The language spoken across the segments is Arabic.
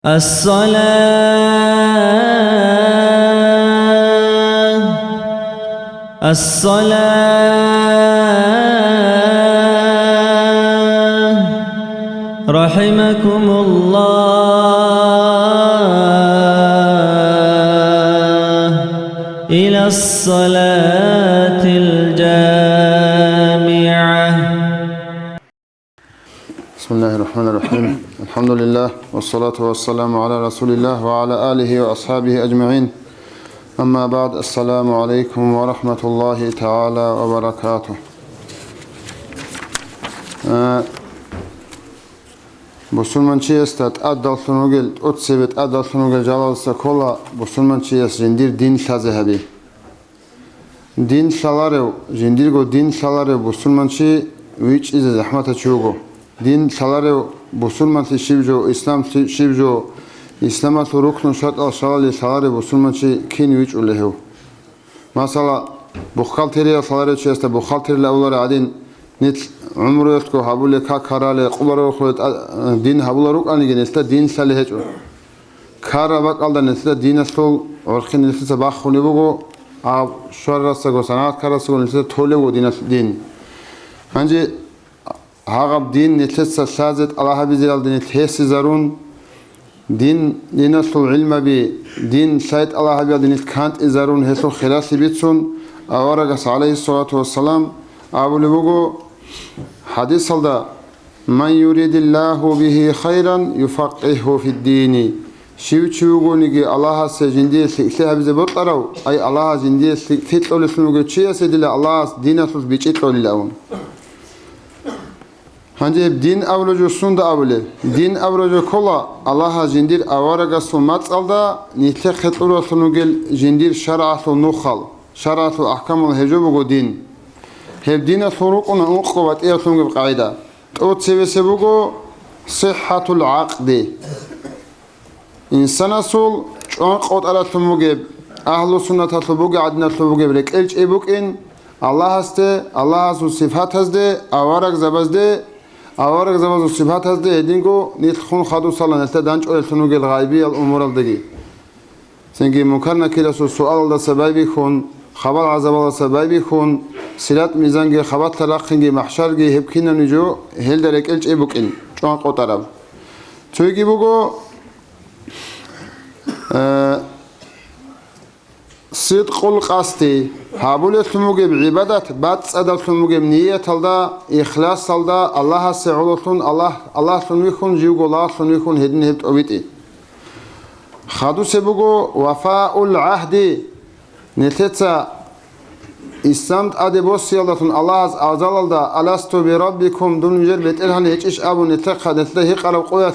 الصلاة رحمكم الله إلى الصلاة الجامعة. بسم الله الرحمن الرحيم. الحمد لله والصلاة والسلام على رسول الله وعلى آله وأصحابه أجمعين. أما بعد، السلام عليكم ورحمة الله تعالى وبركاته. Бусулманчи эстат аддалсунугел отсебет аддалсунугел жалалса кола бусулманчи эс жиндир дин сазехаби. Дин саларев жиндирго дин саларев бусулманчи вич изе захмата чуго. Дин саларев бусулманчи шибжо ислам шибжо исламату рукну шатал шалали саларев бусулманчи кин вич улехев. Масала бухгалтерия саларев честа бухгалтерия лаулара адин نت عمره يسكو حبولي كارالي قبره خلت دين حبولا روك أني جنستا دين سالهج كارا بق على نستا دين سول ورخين نستا باخوني بقو عب شر راسكو سنات كارا سكو نستا تولي و دين هنجي هاغب دين نستا سازت الله بيزيل دين تهس زارون دين سول علم بي دين سايت الله بيزيل دين كانت زارون هسو خلاص بيتسون أورجس عليه الصلاة والسلام أقول بقو حديث صلى من يريد الله به خيرا يفقهه في الدين شيو نيجي الله سجندي سيها بزبطرو أي الله جندي فتلو لسنوجي شيء سيدل الله دينا سوس بيجتلو للاون هنجي دين أولوجو سند أولي دين أولوجو كلا الله جندير أوارجا سمات صلدا نيتلي خطورة سنوجي جندير شرعة نخل شرعة أحكام الهجوب دين هب دين ثروقنا أنقوات إيرتون بقاعدة أوت سبسبوجو صحة العقد إنسان سول أنقوات على ثموجب أهل السنة ثموجب عدنا ثموجب لك إيش إبوك إن الله هسته الله هسه صفات هسته أوارق زبزده أوارق زبز صفات هسته هدينكو نتخون خدو صلاة نتدانج أول ثموجب الغائبية الأمور الدقي سنجي مكرنا كلا سؤال ده سبابي خون خبر عذاب الله سبابي خون سلات ميزانجي خبر تلاقينجي محشرجي هبكينا نجو هل درك إلش إبوكين شون قطرب تويجي بقو صدق القصد هابول ثموجي بعبادة بعد صدق ثموجي نية تلدا إخلاص تلدا الله سعولتون الله ثنويخون جيوجو الله ثنويخون هدين هبت أبيتي خادو سبقو وفاء العهد نتيجة İslam adı bosyaldatun Allah azalda alastu bi rabbikum dun nijer betelhan hiç abun netlekhadetle hiqala qoyat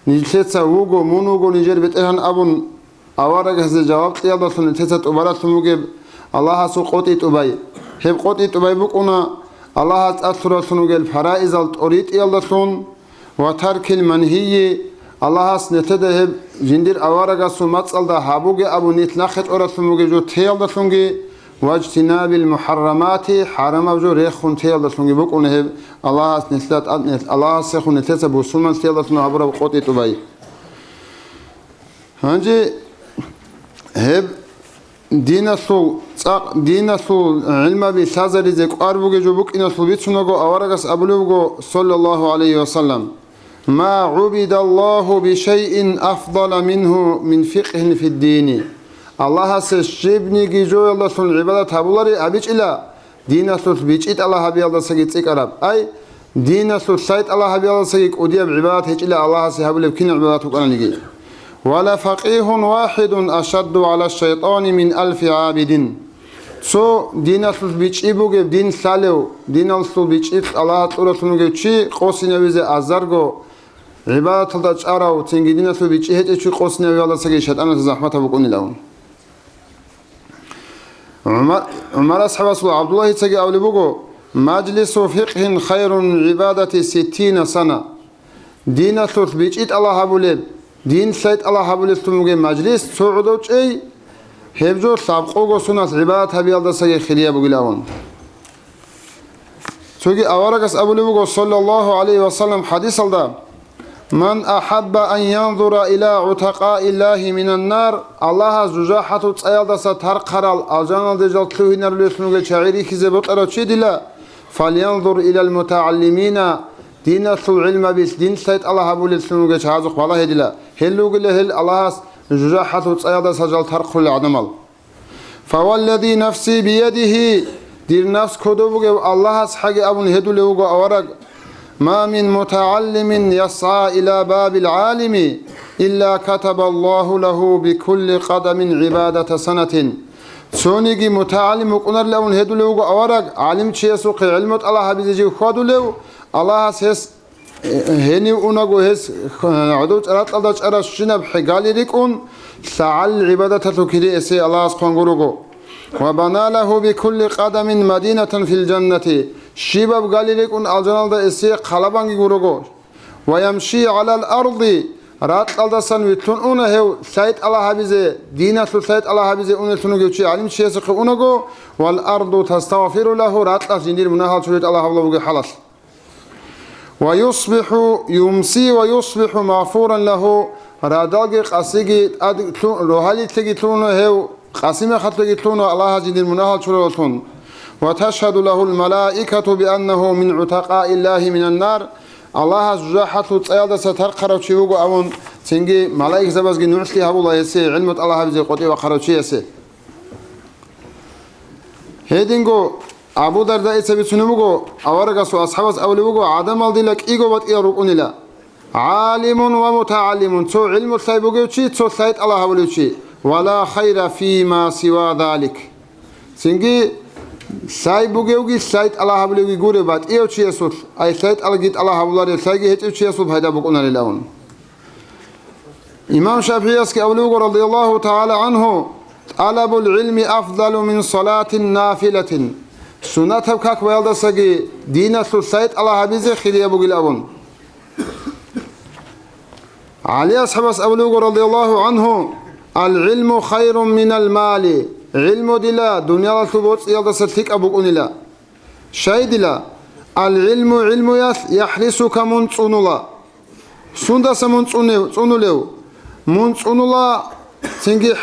nilsetsa wugo munugo nijer betelhan abun awara gazze cevap yaldatun netlesat ubaratun muge Allah su qotit ubay hep qotit ubay bukuna Allah atsuratun gel faraiz alt orit yaldatun ve tarkil manhiyi Allah netede hep jindir awara gasu matsalda habuge abu netlakhat oratun muge jo teyaldatun ge واجتناب المحرمات حرام أبجو ريخون تيال دسوني بكونه الله نسلات الله سخون نتسب وسلمان تيال دسونه عبر بقوتي تباي هنجي هب دين سول علم بسازر زك أربوجي جبوك إن سول بيتشنوجو أورجس أبلوجو صلى الله عليه وسلم ما عبد الله بشيء أفضل منه من فقه في الدين الله سشبني جيجو الله سن عبادة هبولاري أبيش إلا دين سوس بيجيت الله هبي الله سجيت سكراب أي دين سوس سايت الله هبي الله سجيك ودي بعبادة هيج إلا الله سيهبول بكين عبادة وقنا نجي ولا فقيه واحد أشد على الشيطان من 1000 عابد سو دين سوس بيجيبوج دين سالو دين سوس بيجيت الله تقول سنوجي شيء قوسنا ويزه أزرقو عبادة تلتج أراو تنجي دين سوس بيجيت شيء قوسنا ويا الله سجيت أنا زحمة بكوني لهم عمر أصحاب رسول عبد الله تجي أولي بقو مجلس فقه خير عبادة 60 سنة دين ثلث بيجيت الله هبولب دين سيد الله هبولب تموجي مجلس سعودوش أي هبجو سابقوغو سنة عبادة هبي الله سجي خليه بقلاون تجي أورجس أولي بقو صلى الله عليه وسلم حديث الله من أحب أن ينظر إلى عتقاء الله من النار الله زجاحة تسأل ستر قرال الجنة دجال تلوهن الرسول شعيري كذبت أرشيدلا فلينظر إلى المتعلمين دين العلم بس دين سيد الله أبو الرسول شعازق والله دلا هلو قل هل الله زجاحة تسأل سجل ترق العدمال فوالذي نفسي بيده دير نفس كدوبك الله سحق أبو هدو لوغو أورق ما من متعلم يسعى إلى باب العالم إلا كتب الله له بكل قدم عبادة سنة سونيجي متعلم قنر لون هدو لوغو أورق علم تشيسوق علمت الله بيزيجي خودو لو الله سيس هني أونغو هس عدوت أرات الله أرات شنب حقالي ريكون سعال عبادة تكري إسي الله سبحانه وبنى له بكل قدم مدينة في الجنة شباب قال لكم الجنة إسي خلبان يقولوا ويمشي على الأرض رات الله سنويتون هو سيد الله حبيزه دينة سيد الله حبيزه أنتونو جوشي علم شيء سقونه والأرض تستغفر له رات الله جندير منها سيد الله حبله خلاص ويصبح يمسي ويصبح مغفورا له رادالج قاسيجي روحالي تجيتون هو قاسم خطيتون الله جندير منها شرولتون وتشهد له الملائكة بأنه من عتقاء الله من النار الله زجاحة تسأل سترقر وشيوغو أون تنجي ملائكة زبازجي نعسلي هبو الله يسي علمت الله بزي قطي وقرشي يسي هيدينغو أبو درداء سبيتنموغو أورغسو أصحابس أولوغو عدم الدلك إيغو بات إيروكوني لا عالم ومتعلم تو علم السيبوغيوشي تو سيد الله وليوشي ولا خير فيما سوى ذلك سنجي سايبوغيوغي سايد الله بلوغي غوري بات ايوشي يسوت اي سايد الغيت الله بلاري سايغي هيتشي يسوت هيدا بقونا للاون امام شافعي اسكي اولوغ رضي الله تعالى عنه طلب العلم افضل من صلاة نافلة سنة كاك ويلدا ساغي دينا سايد الله بيزي خيريا بوغي لاون علي اصحابس اولوغ رضي الله عنه العلم خير من المال علم دلا دنيا الثبوت يلدا ستيك أبوك أنيلا شيء دلا العلم علم يحرسك من صنولا سندا سمن صنولو من صنولا تنجي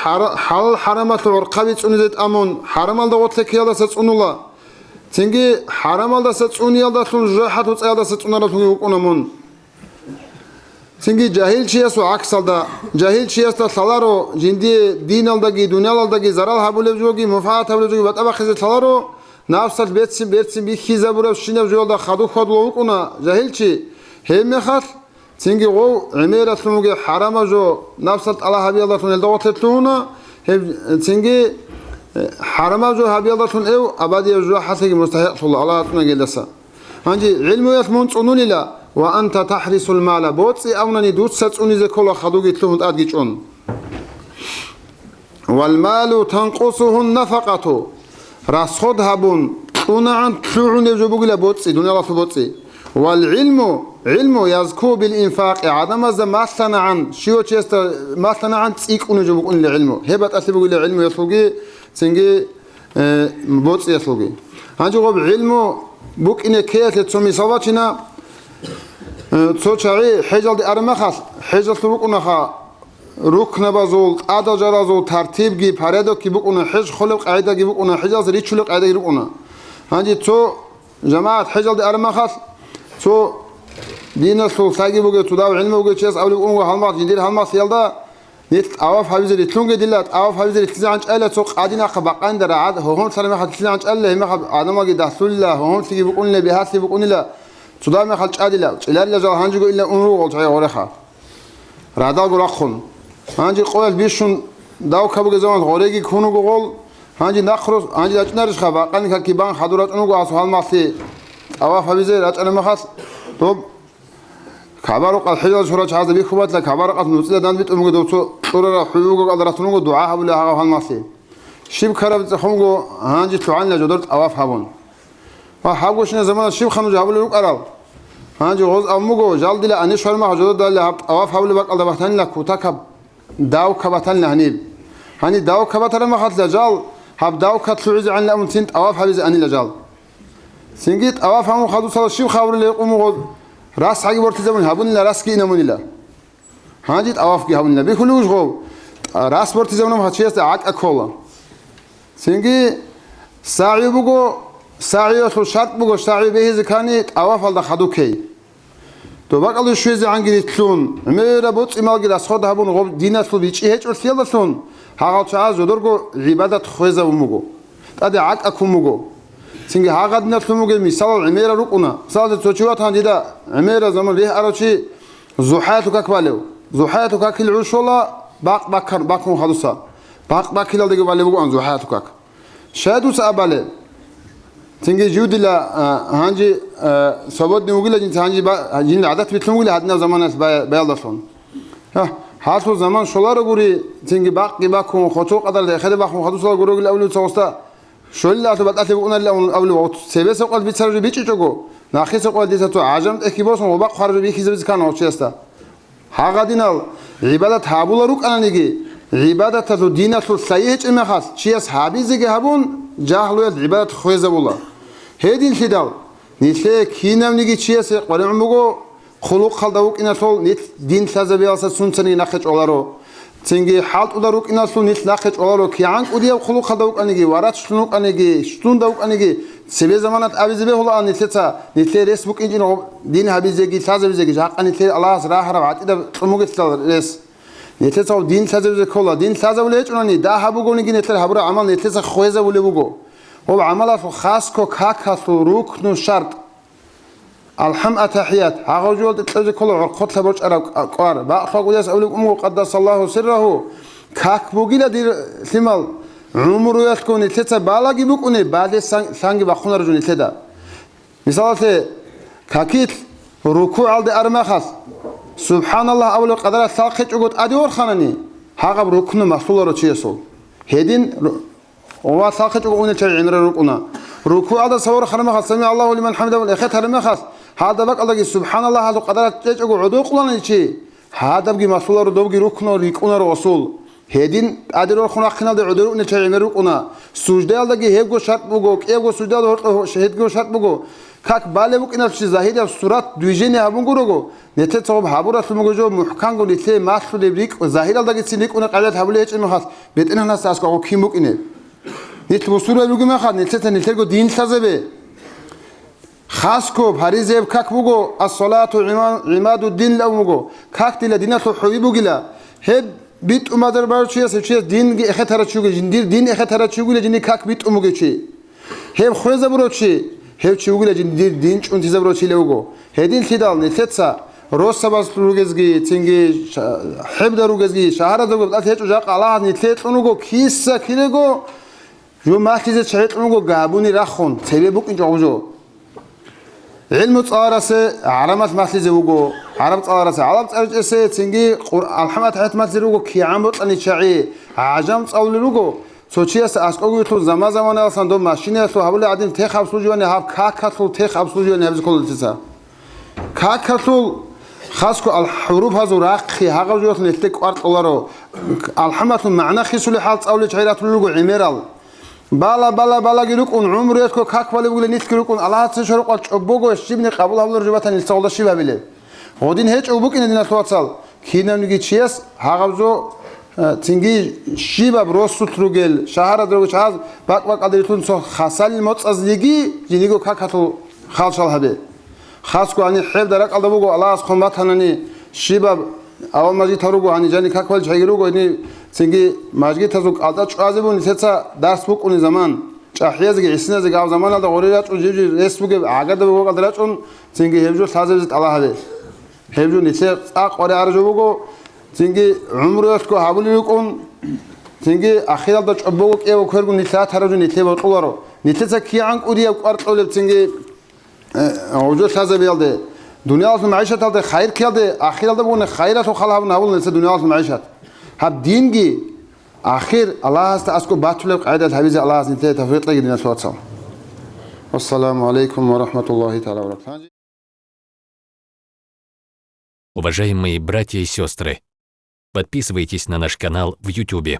حال حرامات عرقبي صنزت أمون حرام الدغوت لك يلدا صنولا تنجي حرام الدا صني يلدا صنجحة يلدا صنولا تنجي أمون Çünkü cahil çiğesi aksalda, cahil çiğesi salaro, jindi din aldagi, dünya aldagi, zarar habulevjogi, mufaat habulevjogi, vataba khizi salaro, nafsal betsin bir khiza burav şinev jolda khadu khadlovuk ona cahil çi, hemme khas, çünkü o emir asluge harama jo nafsal Allah habi Allah tun elde otetluna, çünkü harama jo habi Allah tun ev abadi jo hasigi mustahiq sallallahu Allah tuna geldesa. Hangi ilmu yasmun sununila. وأنت تحرس المال بوتسي أونني دوتسات أونيزي كولا خدوغي تلوهن أدجيشون والمال تنقصه النفقة راسخد هبون أونعن تلوعون يجبوغي بوتسي دنيا الله بوتسي والعلم علم يزكو بالإنفاق عدم أزا ما صنعن شيو تشيستا ما صنعن تسيك أونيجبوغي العلم هبت أسيبوغي العلم يسوغي سنجي بوتسي يسوغي هنجو غب علم بوك إني كيات لتسومي صواتنا تشعي حجل دي أرمخاس حجل تبقونا خا ركن بازول قادا جرازول ترتيب جي پردو كي بقونا حج خلق قاعدة جي بقونا حجل ريچلق قاعدة جي بقونا هنجي تو جماعة حجل دي أرمخاس تو دينا سو ساقي بوغي تداو علم بوغي چيس أولي بقونا هالمات جندير هالمات يلدا نيت أواف حبيزي لتلونغي دلات أواف حبيزي لتلزي عنج ألا تو قادينا قبقان در عاد هون سلامي تلزي عنج ألا هم آدم واقي دحسول الله هون سيقي بقونا بهاسي بقونا لا تدام خالج عادلا إلا جل هنجو إلا أنرو قلتها ورخا رادال قرقون هنجي قول بيشون داو كابو زمان غوريجي كونو قول هنجي نخرج هنجي أجنرش خبا قال كيبان حضرات أنو قاسو هالماسي أواف حبيزي أنا مخاص طب كبار قال حجاج شراج هذا بيخبط لك كبار قال نوصل دان بيت أمك دوتو طرر حبوق قدرتنو دعاء ولا هذا هالماسي شيب خرب زخمو هنجي تعال لجدرت أواف هبون وحاجوشنا زمان شيب خنو جابوا لك أرال هنجي غوز أموجو جال دلا أني شرما حجود دلا أواف حول بق الله بحثنا لك وتكب داو كبتنا هنيب هني داو كبتنا ما خد لجال هب داو كتلوز عن لأمن سنت أواف حبيز أني لجال سنجيت أواف هم خدوا صار شيء خبر اللي يقوموا غوز راس حاجة برتزمون هابون لا راس كينا منيلا هاجيت أوافقي هابون لا بيخلوش غو راس برتزمونهم هاتشيست عاك أكولا سينجي ساعي بقو ساعي أصل شرط بقو ساعي به زكاني أوافق خدو كي تو بقى شوي زي عنجي تلون ميرا بوت إمال جدا صاد هابون غو دينا تلو بيجي هيك أرسيال تلون هاغال شاز ودرجو عبادة خويزة ومجو تادي عك أكو مجو سينجي هاغاد نتلو مجو مثال عميرة ركونا مثال تشوفات هنديدا عميرة زمان ليه أروشي زحاتو كقبله زحاتو ككل عشولا باكون خدوسا باك كلا دقي بالي بقو عن زحاتو كك شادو سأبله سينجي جودلا هانجي صبود نقول لجين هانجي جين عادات بتلون ولا عدنا زمان بيالدسون هاتو زمان شولار غوري سينجي باكون خطو قدر خد باكون خدوسا غورو الاول توستا شولا تو بدات بقونا الاول سيبس قال بيتسرج بيچچو ناخيس قال ديساتو عجمت اكيبوس وباق خرج بيخيز كان اوچستا هاغادينال عبادت هابولروك انيجي عبادت تو ديناتو سايچ امخاس چيس حابيزيگه هابون جاهلويت عبادت خويزه بولا هيدين خدال نيسه كينامنيگي چيس قريمبوغو خلق خالداوك اناسول نيت دين سازبيالسا سунцани нахеч оларо цинги халт ударук инасул нит нахеч оларо кианг удия خلق خالдаук анеги варат штунук анеги штундаук анеги себе заманат авизбе хола анитса ните ресбук инжин дин хабизеги сазбизеги жаканите аллах рахара атида цумугетсал рес ните цав дин сазбизе хола дин сазбуле чунани да хабугони гинетер хабура амал нитса خويزه булебуго هو عملات خاص كو كاكاس ركن شرط الحم أتحيات هاجول تتلزق كل عقد لبرج قار بأخلاق وديس أولي أمه قدس الله سره كاك بوجيلا دير ثمال عمره يسكون تلتا بالاجي بكوني بعد سانج بخون رجوني تدا مثال كاكيت ركوع على أرمخس سبحان الله أول قدر ساقط عقد أدور خانني هاجب ركن مسؤول رتشيسو هدين وما ساقط عقد نتشعين ركونا ركوع على صور خرمخس سمع الله لمن حمده والأخت هرمخس هذا بقى الله سبحان الله هذا قدر تجعو عدوق لنا شيء هذا بقى مسؤول ردوق ركنا ريكونا رسول هدين أدرو خنا خنا ده عدو نشأي ركنا سجدة الله جه هيبقو شرط بقو كيبقو سجدة ده شهيد جو شرط بقو كاك بالي بقى إن في ظاهر الصورات دوجيني هبون قرقو نتت صوب هبورة سمعو جو محكم قو نتلي مسؤول بريك ظاهر الله جت سنيك ونا قلت هبولي إيش إنه خاص بيت إنه ناس أسكو كيم بقى إنه نتل بصورة بقى ما خاد نتل جو دين سازبه خاص کو فریضه کاک بگو الصلاة عماد الدین لو مگو کاک دیل دینه تو حبیبو گیلا هب بیت اومدر بر چیه دین اختر چوگی جندیر دین اختر چوگی جنی کاک بیت اومگی چی هب خویزه برو چی هب چوگی جندیر دین چون تیزه برو چی لوگو هدین خدال نتتسا روز سباز روگزگی تینگی حب دروگزگی شهر دروگز ات هیچ اجاق الله نتت اونگو کیسا کیلگو جو ماخیزه چهت اونگو گابونی رخون تیبه بوک اینجا اوجو علم تصارسه عرمت مثل زوجو عرب تصارسه عرب تصارسه تنجي الحمد حيت مثل زوجو كي عمرت أني شعي عجم تصول زوجو سوتشيس أسقوي تو زمان أصلا دو ماشينه تو هبول عدين تخاب سوجواني هاب كاكاتو تخاب سوجواني هبز كل تسا كاكاتو خاصكو الحروف هذو راقي هاجو جوت نتك أرض أولارو الحمد معنى خيسولي حال تصول شعيرات زوجو عميرال بالا جلوكون عمره يسكو كاك بالي بقول نيت جلوكون الله تشرق أبوغو الشيبني قبول هبلر جبتان السؤال الشيبه بيله هودين هيج أبوك إن دينا توصل كينا نيجي تشيس هاغزو تنجي شيبه بروسو تروجل شهر دروج هاز باق قدرتون سو خاصل موت از يجي جينيغو كاكاتو خالشال هبه خاصكو اني حب درك الدبوغو الله اس خماتانني شيبه اول ماجي تروغو اني جاني كاكوال جايروغو اني سنجي ماجي تزوق alta çuazebun nitsa dars buk uni zaman çahyazgi isnazgi av zaman alda orirat uji resbuge agada bogo qadrat un senge hebjo sazebit Allah habe hebjo nitsa aq ore arjo bogo senge umriyat ko habulik un senge akhiralda çobogo evo korgun nitsa taraju nitle boqolaro nitsa kiang udiya qartoleb senge ojo sazebilde dünya asıl maişet aldı hayır kıldı ahiralda bunu hayrat o khalabın avul nitsa dünya asıl maişet هب دينجي آخر الله است اسكو باتولك عدد حبيز الله است انتهى تفريط لك دينا سواتسا والسلام عليكم ورحمة الله تعالى وبركاته. Уважаемые братья и сестры, подписывайтесь на наш канал в YouTube.